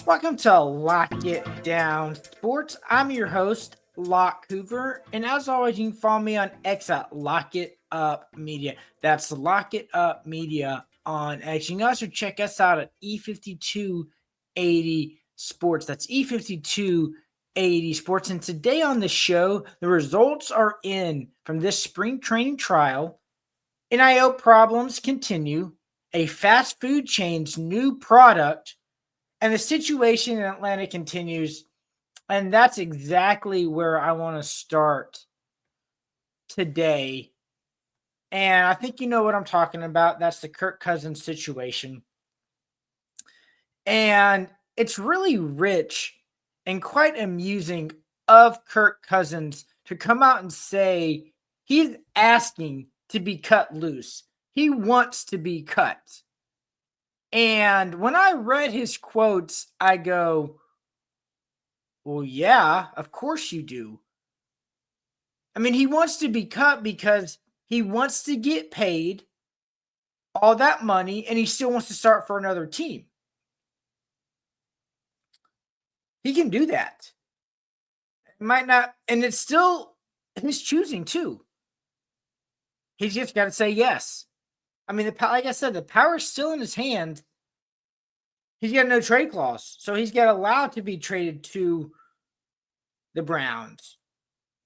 Welcome to Lock It Down Sports. I'm your host, Locke Hoover, and as always, you can follow me on X at Lock It Up Media. That's Lock It Up Media on X. You can also check us out at E5280 Sports. That's E5280 Sports. And today on the show, the results are in from this spring training trial. NIL problems continue. A fast food chain's new product. And the situation in Atlanta continues. And that's exactly where I want to start today. And I think you know what I'm talking about. That's the Kirk Cousin situation. And it's really rich and quite amusing of Kirk Cousins to come out and say he's asking to be cut loose. He wants to be cut. And when I read his quotes, I go, well, yeah, of course you do. I mean, he wants to be cut because he wants to get paid all that money and he still wants to start for another team. He can do that. It might not, and it's still his choosing too. He's just got to say yes. I mean, like I said, the power's still in his hand. He's got no trade clause, so he's got allowed to be traded to the Browns,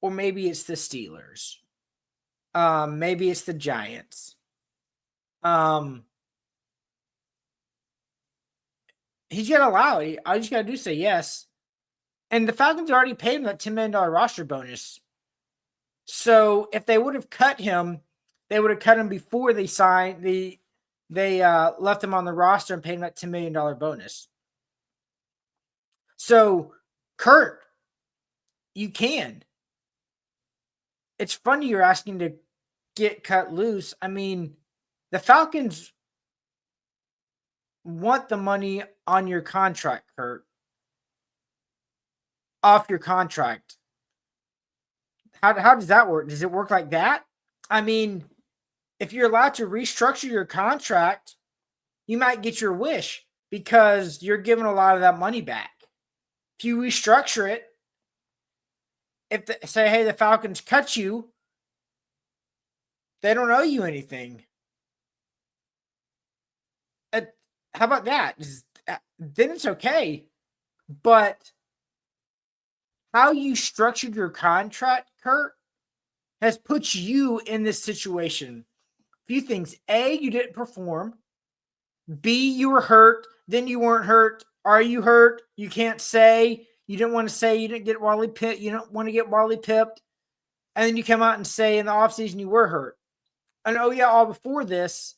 or maybe it's the Steelers. Maybe it's the Giants. He's got to allow it. All you just got to do is say yes. And the Falcons already paid him that $10 million roster bonus. So if they would have cut him, they would have cut him before they signed they left him on the roster and paid him that $10 million bonus. So, Kurt, you can. It's funny you're asking to get cut loose. I mean, the Falcons want the money on your contract, Kurt. Off your contract. How does that work? Does it work like that? I mean, if you're allowed to restructure your contract, you might get your wish because you're giving a lot of that money back. If you restructure it, say, hey, the Falcons cut you, they don't owe you anything. How about that? Then it's okay. But how you structured your contract, Kurt, has put you in this situation. A few things. A, you didn't perform. B, you were hurt. Then you weren't hurt. Are you hurt? You can't say. You didn't want to say you didn't get Wally pipped. You don't want to get Wally pipped. And then you come out and say in the offseason you were hurt. And oh yeah, all before this,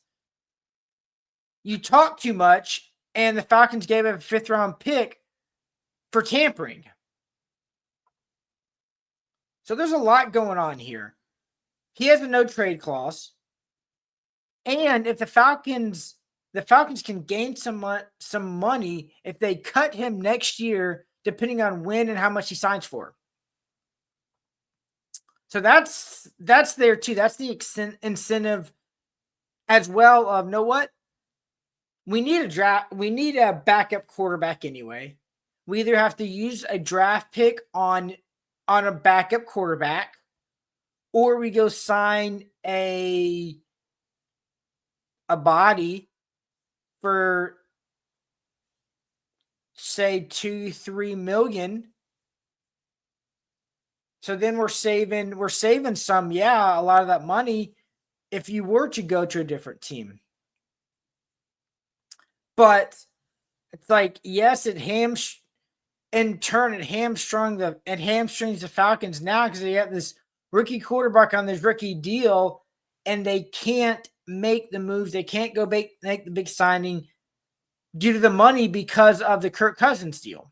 you talked too much and the Falcons gave up a 5th round pick for tampering. So there's a lot going on here. He has a no trade clause. And if the Falcons can gain some money if they cut him next year, depending on when and how much he signs for. So that's there too. That's the incentive as well of, know what? We need a backup quarterback anyway. We either have to use a draft pick on a backup quarterback, or we go sign a body for say 2-3 million. So then we're saving some, a lot of that money if you were to go to a different team. But it's like, yes, it hamstrings the Falcons now because they have this rookie quarterback on this rookie deal and they can't make the moves. They can't go make the big signing due to the money because of the Kirk Cousins deal.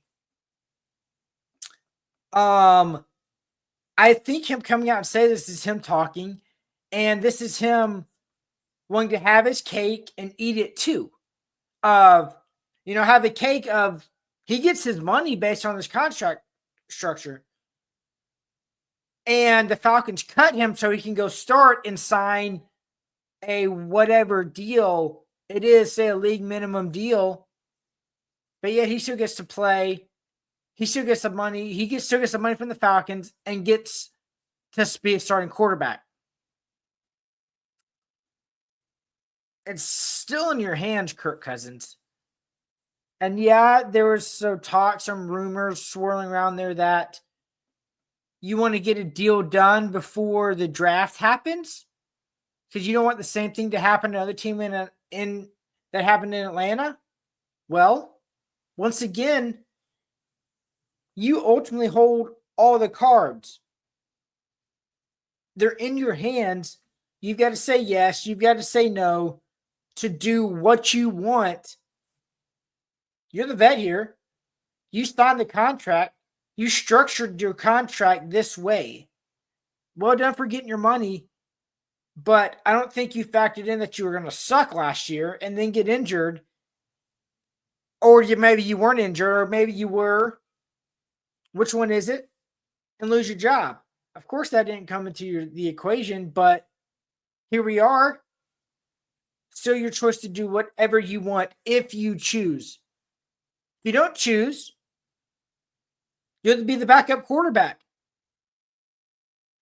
I think him coming out and saying this is him talking, and this is him wanting to have his cake and eat it too. Have the cake of he gets his money based on this contract structure. And the Falcons cut him so he can go start and sign a whatever deal it is, say a league minimum deal but yet he still gets to play. He still gets some money. Still gets some money from the Falcons and gets to be a starting quarterback. It's still in your hands, Kirk Cousins. And yeah, there was some rumors swirling around there that you want to get a deal done before the draft happens because you don't want the same thing to happen to another team in that happened in Atlanta. Well, once again, you ultimately hold all the cards. They're in your hands. You've got to say yes. You've got to say no to do what you want. You're the vet here. You signed the contract. You structured your contract this way. Well done for getting your money. But I don't think you factored in that you were going to suck last year and then get injured. Or maybe you weren't injured, or maybe you were. Which one is it? And lose your job. Of course, that didn't come into the equation, but here we are. Still your choice to do whatever you want if you choose. If you don't choose, you'll have to be the backup quarterback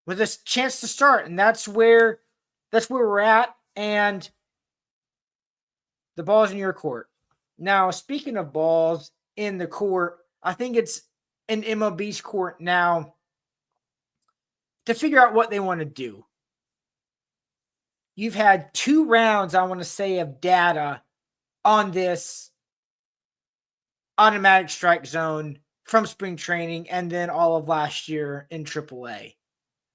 with a chance to start. And that's where we're at. And the ball's in your court. Now, speaking of balls in the court, I think it's in MLB's court now to figure out what they want to do. You've had 2 rounds, I want to say, of data on this automatic strike zone from spring training and then all of last year in AAA.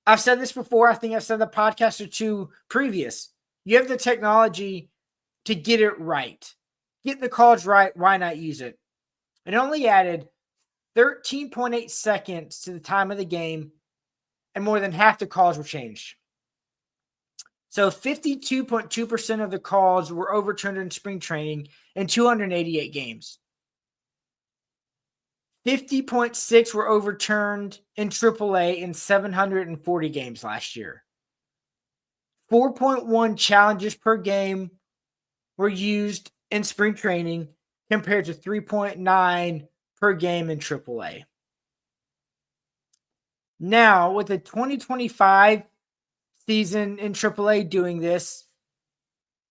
I've said this before. I think I've said the podcast or 2 previous. You have the technology to get it right. Get the calls right. Why not use it? It only added 13.8 seconds to the time of the game, and more than half the calls were changed. So 52.2% of the calls were overturned in spring training in 288 games. 50.6 were overturned in AAA in 740 games last year. 4.1 challenges per game were used in spring training compared to 3.9 per game in AAA. Now, with the 2025 season in AAA doing this,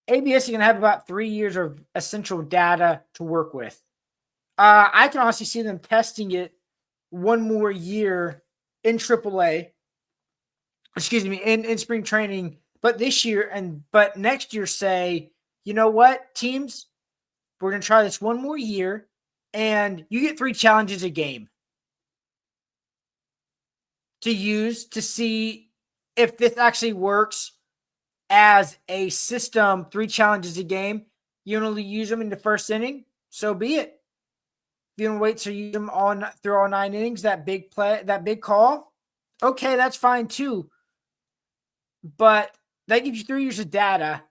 ABS is going to have about 3 years of essential data to work with. I can honestly see them testing it one more year in AAA. Excuse me, in spring training, but this year but next year say, you know what, teams, we're going to try this one more year, and you get 3 challenges a game to use to see if this actually works as a system. 3 challenges a game. You only use them in the first inning, so be it. If you don't wait to use them through all 9 innings, that big play, that big call, okay, that's fine too. But that gives you 3 years of data,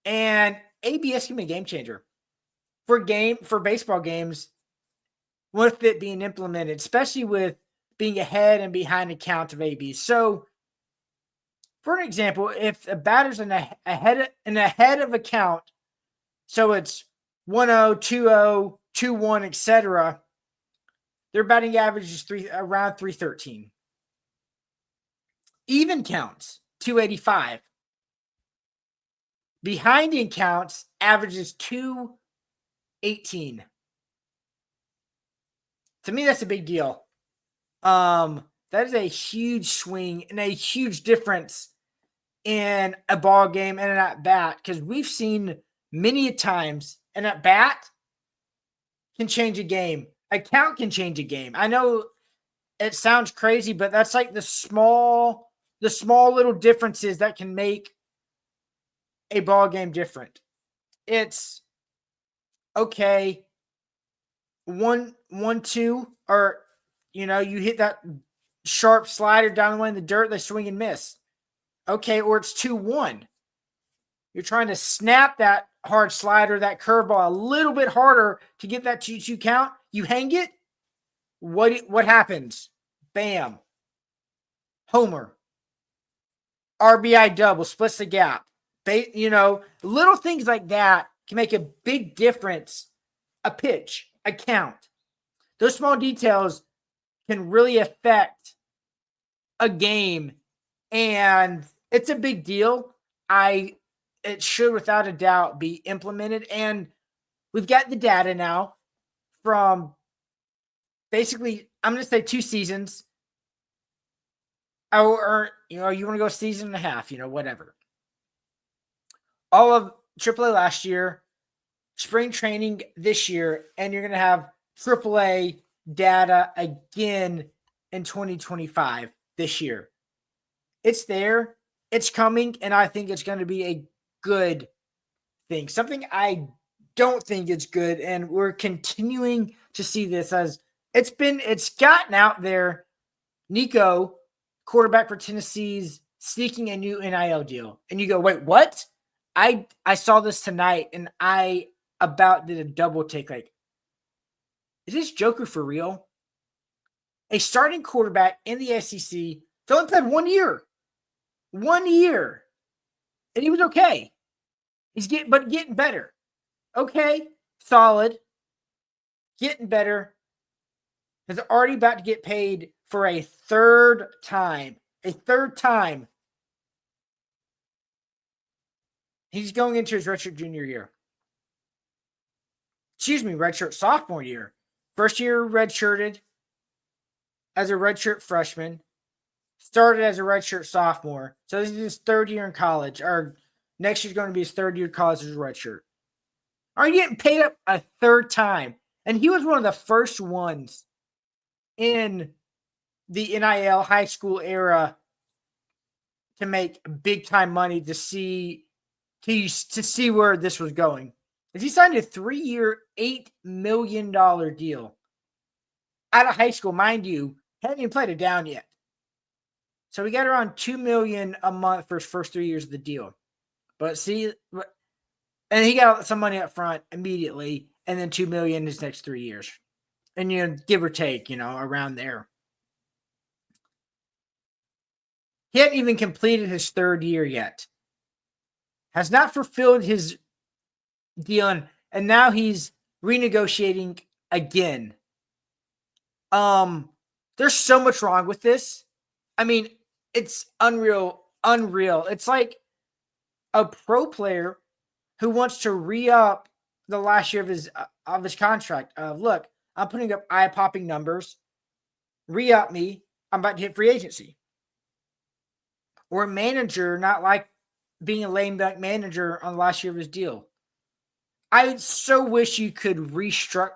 and ABS can be a game changer for baseball games with it being implemented, especially with being ahead and behind the count of ABs. So, for an example, if a batter's ahead of a count, so it's 1-0, 2-0, 2-1, etc., their batting average is around 313. Even counts, 285. Behind in counts, averages 218. To me, that's a big deal. That is a huge swing and a huge difference in a ball game and an at bat, because we've seen many times an at bat can change a game. A count can change a game. I know it sounds crazy, but that's like the small little differences that can make a ball game different. It's okay. 1-2, or you hit that sharp slider down the way in the dirt, they swing and miss. Okay, or it's 2-1. You're trying to snap that hard slider, that curveball a little bit harder to get that 2-2 count. You hang it. What happens? Bam. Homer. RBI double, splits the gap. Little things like that can make a big difference a pitch, a count. Those small details can really affect a game, and it's a big deal. It should without a doubt be implemented, and we've got the data now from basically, I'm going to say 2 seasons, or you want to go a season and a half, whatever. All of AAA last year, spring training this year, and you're going to have AAA data again in 2025 this year. It's there, it's coming, and I think it's going to be a good thing. Something I don't think it's good, and we're continuing to see this as it's gotten out there. Nico, quarterback for Tennessee's sneaking a new NIL deal. And you go, wait, what? I saw this tonight, and I about did a double take. Like, is this Joker for real? A starting quarterback in the SEC, they only played 1 year. 1 year. And he was okay. He's getting better. Okay, solid. Getting better. Is already about to get paid for a third time. A third time. He's going into his redshirt junior year. Redshirt sophomore year. First year redshirted as a redshirt freshman. Started as a redshirt sophomore. So this is his third year in college. Or next year's going to be his third year of college as a redshirt. Are you getting paid up a third time? And he was one of the first ones in the NIL high school era to make big time money to see where this was going. He signed a 3-year, $8 million deal out of high school, mind you, hadn't even played it down yet. So we got around $2 million a month for his first 3 years of the deal. And he got some money up front immediately, and then $2 million his next 3 years. And give or take, around there. He hadn't even completed his third year yet. Has not fulfilled his deal, and now he's renegotiating again. There's so much wrong with this. I mean, it's unreal. It's like a pro player who wants to re-up the last year of his contract. Look, I'm putting up eye-popping numbers. Re-up me. I'm about to hit free agency. Or a manager not like being a lame duck manager on the last year of his deal. I so wish you could restructure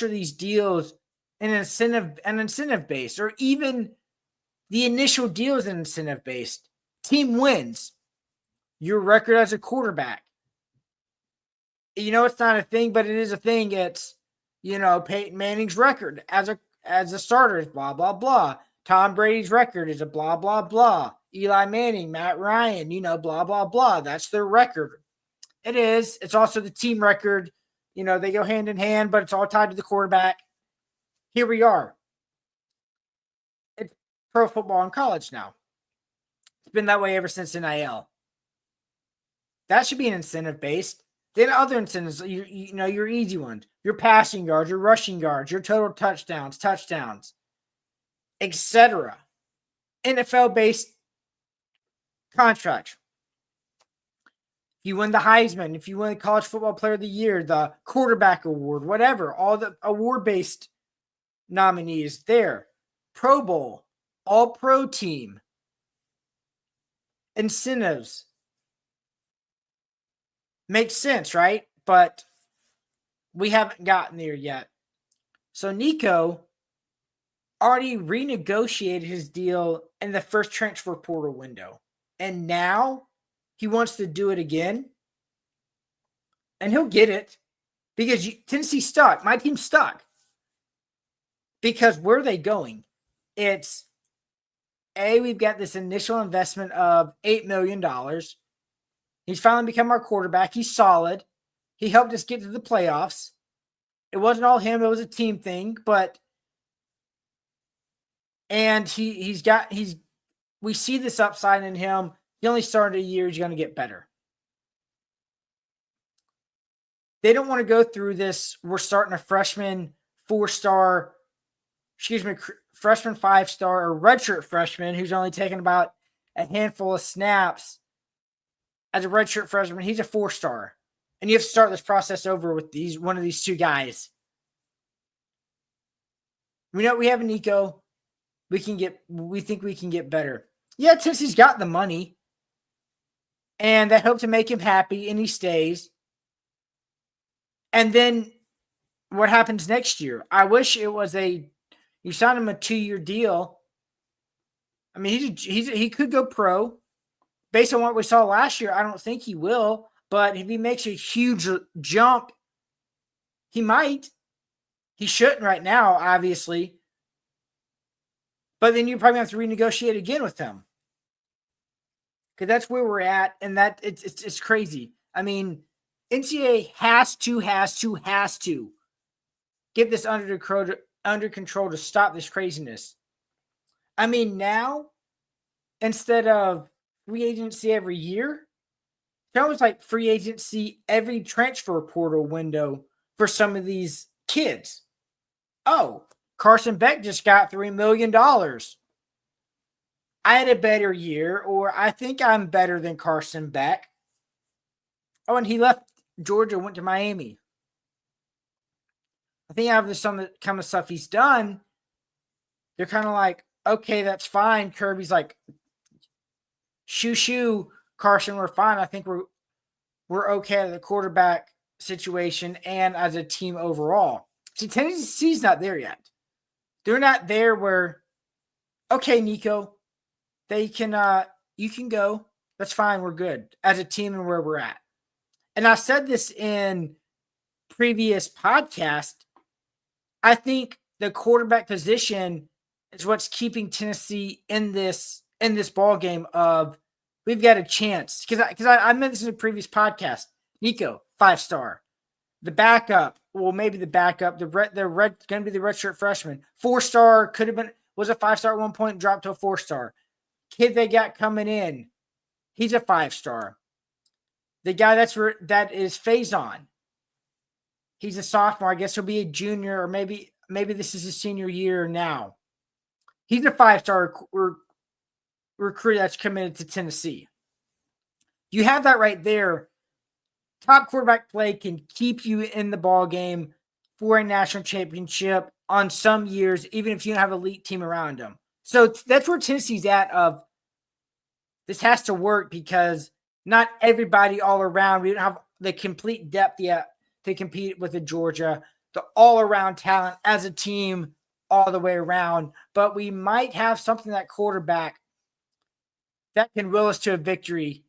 these deals in an incentive based, or even the initial deal is an incentive based. Team wins. Your record as a quarterback. It's not a thing, but it is a thing. It's Peyton Manning's record as a starter is blah blah blah. Tom Brady's record is a blah blah blah. Eli Manning, Matt Ryan, blah blah blah. That's their record. It is. It's also the team record. They go hand in hand, but it's all tied to the quarterback. Here we are. It's pro football in college now. It's been that way ever since NIL. That should be an incentive based. Then other incentives, your easy ones, your passing yards, your rushing yards, your total touchdowns, etc. NFL based contracts. If you win the Heisman, if you win the College Football Player of the Year, the quarterback award, whatever, all the award-based nominees there. Pro Bowl, all-pro team, incentives. Makes sense, right? But we haven't gotten there yet. So Nico already renegotiated his deal in the first transfer portal window. And now he wants to do it again. And he'll get it because Tennessee's stuck. My team's stuck. Because where are they going? It's we've got this initial investment of $8 million. He's finally become our quarterback. He's solid. He helped us get to the playoffs. It wasn't all him. It was a team thing. And we see this upside in him. He only started a year. He's going to get better. they don't want to go through this. We're starting a freshman 4-star, freshman 5-star or redshirt freshman who's only taken about a handful of snaps as a redshirt freshman. He's a 4-star, and you have to start this process over with one of these two guys. We know we have a Nico. We think we can get better. Yeah, Tennessee's got the money, and they hope to make him happy, and he stays. And then what happens next year? I wish it was you signed him a 2-year deal. I mean, he could go pro. Based on what we saw last year, I don't think he will. But if he makes a huge jump, he might. He shouldn't right now, obviously. But then you probably have to renegotiate again with him. Because that's where we're at, and that it's crazy. I mean, NCAA has to get this under control to stop this craziness. I mean, now, instead of free agency every year, it's almost like free agency every transfer portal window for some of these kids. Oh, Carson Beck just got $3 million. I had a better year, or I think I'm better than Carson Beck. Oh, and he left Georgia, went to Miami. I think out of some kind of stuff he's done, they're kind of like, okay, that's fine. Kirby's like, shoo, Carson, we're fine. I think we're okay at the quarterback situation and as a team overall. See, Tennessee's not there yet. They're not there where, okay, Nico, they can you can go. That's fine. We're good as a team and where we're at. And I said this in previous podcast. I think the quarterback position is what's keeping Tennessee in this ball game of we've got a chance. Because I meant this in a previous podcast. Nico, 5-star. The backup, well, maybe the backup, going to be the redshirt freshman. 4-star was a 5-star at one point, dropped to a 4-star. Kid they got coming in, he's a 5-star. The guy that is Faison, he's a sophomore. I guess he'll be a junior, or maybe this is his senior year now. He's a 5-star recruit that's committed to Tennessee. You have that right there. Top quarterback play can keep you in the ball game for a national championship on some years, even if you don't have an elite team around them. So that's where Tennessee's at of this has to work because not everybody all around. We don't have the complete depth yet to compete with the Georgia, the all-around talent as a team all the way around. But we might have something that quarterback that can will us to a victory,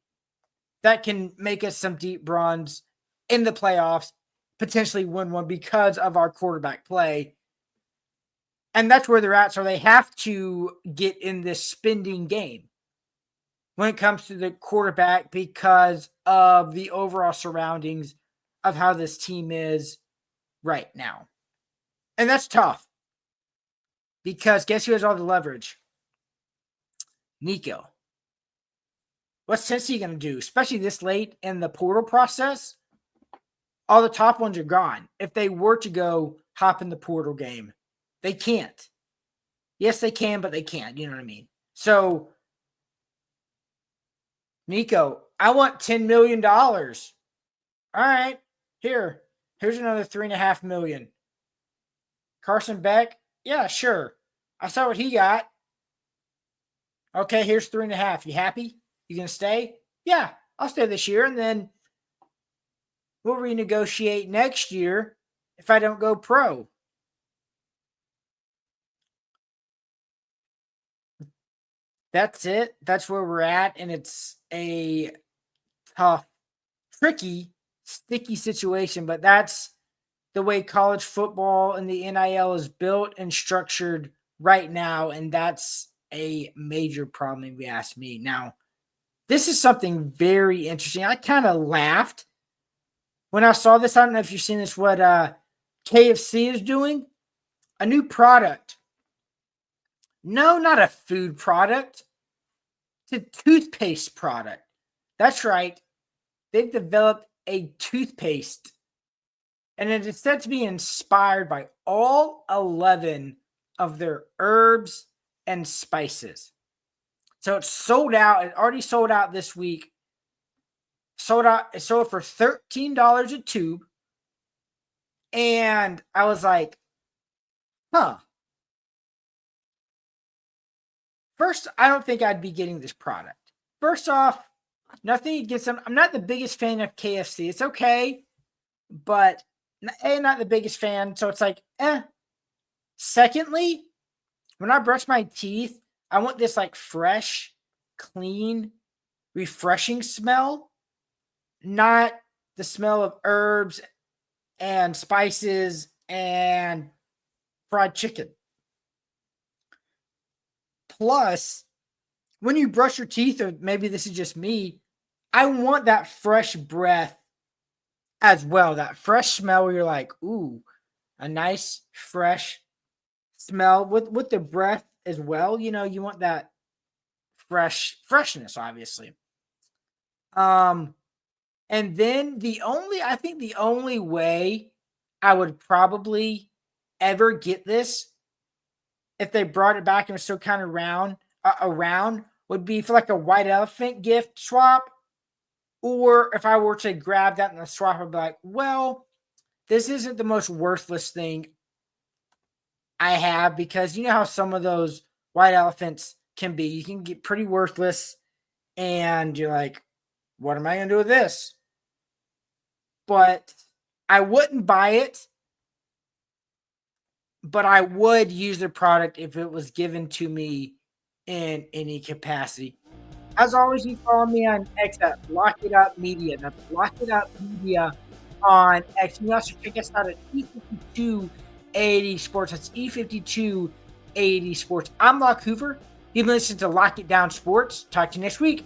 that can make us some deep runs in the playoffs, potentially win one because of our quarterback play. And that's where they're at. So they have to get in this spending game when it comes to the quarterback because of the overall surroundings of how this team is right now. And that's tough because guess who has all the leverage? Nico. What's Tennessee going to do, especially this late in the portal process? All the top ones are gone. If they were to go hop in the portal game, they can't. Yes, they can, but they can't. You know what I mean? So, Nico, I want $10 million. All right, here's another $3.5 million. Carson Beck, yeah, sure. I saw what he got. Okay, here's 3.5. You happy? You gonna stay? Yeah, I'll stay this year, and then we'll renegotiate next year if I don't go pro. That's it. That's where we're at, and it's a tough, tricky, sticky situation, but that's the way college football and the NIL is built and structured right now, and that's a major problem if you ask me. Now, this is something very interesting. I kind of laughed when I saw this. I don't know if you've seen this, what KFC is doing. A new product. No, not a food product. It's a toothpaste product. That's right. They've developed a toothpaste and it is said to be inspired by all 11 of their herbs and spices. So it's sold out. It already sold out this week. Sold out. It sold for $13 a tube. And I was like, huh. First, I don't think I'd be getting this product. First off, nothing against them. I'm not the biggest fan of KFC. It's okay, but not the biggest fan. So it's like, eh. Secondly, when I brush my teeth, I want this like fresh, clean, refreshing smell, not the smell of herbs and spices and fried chicken. Plus, when you brush your teeth, or maybe this is just me, I want that fresh breath as well. That fresh smell where you're like, ooh, a nice fresh smell with the breath as well. You know, you want that freshness, obviously. And then I think the only way I would probably ever get this, if they brought it back and was still kind of around, would be for like a white elephant gift swap. Or if I were to grab that in the swap, I'd be like, well, this isn't the most worthless thing I have, because you know how some of those white elephants can be. You can get pretty worthless, and you're like, what am I going to do with this? But I wouldn't buy it, but I would use the product if it was given to me in any capacity. As always, you follow me on X at Lock It Up Media. That's Lock It Up Media on X. You can also check us out at E5280 Sports. That's E5280 Sports. I'm Locke Hoover. You've been listening to Lock It Down Sports. Talk to you next week.